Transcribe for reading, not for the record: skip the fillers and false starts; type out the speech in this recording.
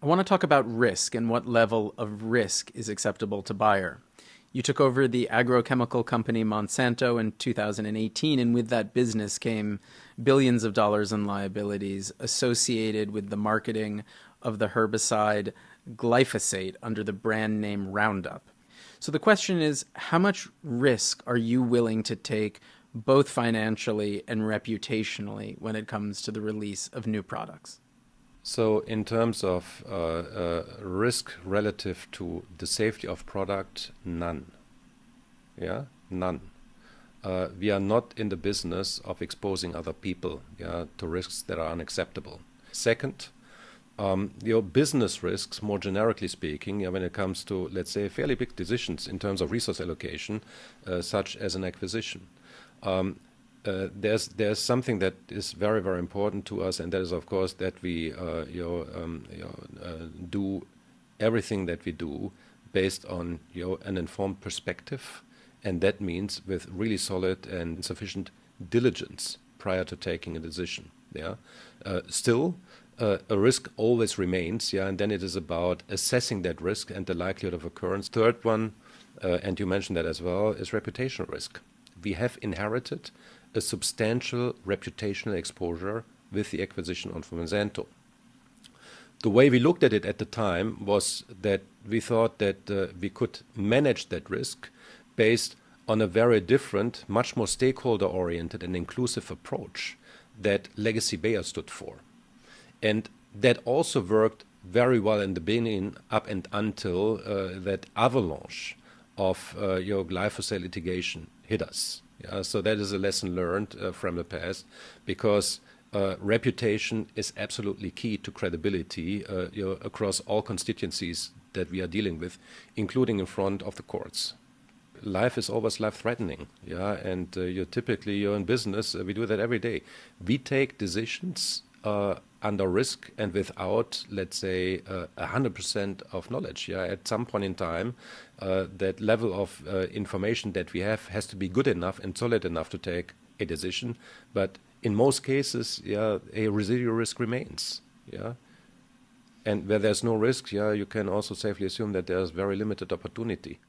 I want to talk about risk and what level of risk is acceptable to Bayer. You took over the agrochemical company Monsanto in 2018, and with that business came billions of dollars in liabilities associated with the marketing of the herbicide glyphosate under the brand name Roundup. So the question is, how much risk are you willing to take, both financially and reputationally, when it comes to the release of new products? So in terms of risk relative to the safety of product, none. Yeah, none. We are not in the business of exposing other people, to risks that are unacceptable. Second, your business risks, more generically speaking, when it comes to, let's say, fairly big decisions in terms of resource allocation, such as an acquisition. There's something that is very, very important to us, and that is, of course, that we do everything that we do based on an informed perspective, and that means with really solid and sufficient diligence prior to taking a decision. Still, a risk always remains, and then it is about assessing that risk and the likelihood of occurrence. Third one, and you mentioned that as well, is reputational risk. We have inherited a substantial reputational exposure with the acquisition of Monsanto. The way we looked at it at the time was that we thought that we could manage that risk based on a very different, much more stakeholder-oriented and inclusive approach that Legacy Bayer stood for. And that also worked very well in the beginning up and until that avalanche of glyphosate litigation hit us. So that is a lesson learned from the past, because reputation is absolutely key to credibility across all constituencies that we are dealing with, including in front of the courts. Life is always life-threatening, and typically you're in business. We do that every day. We take decisions under risk and without, let's say, 100% of knowledge. At some point in time, that level of information that we have has to be good enough and solid enough to take a decision. But in most cases, a residual risk remains. And where there's no risk, you can also safely assume that there's very limited opportunity.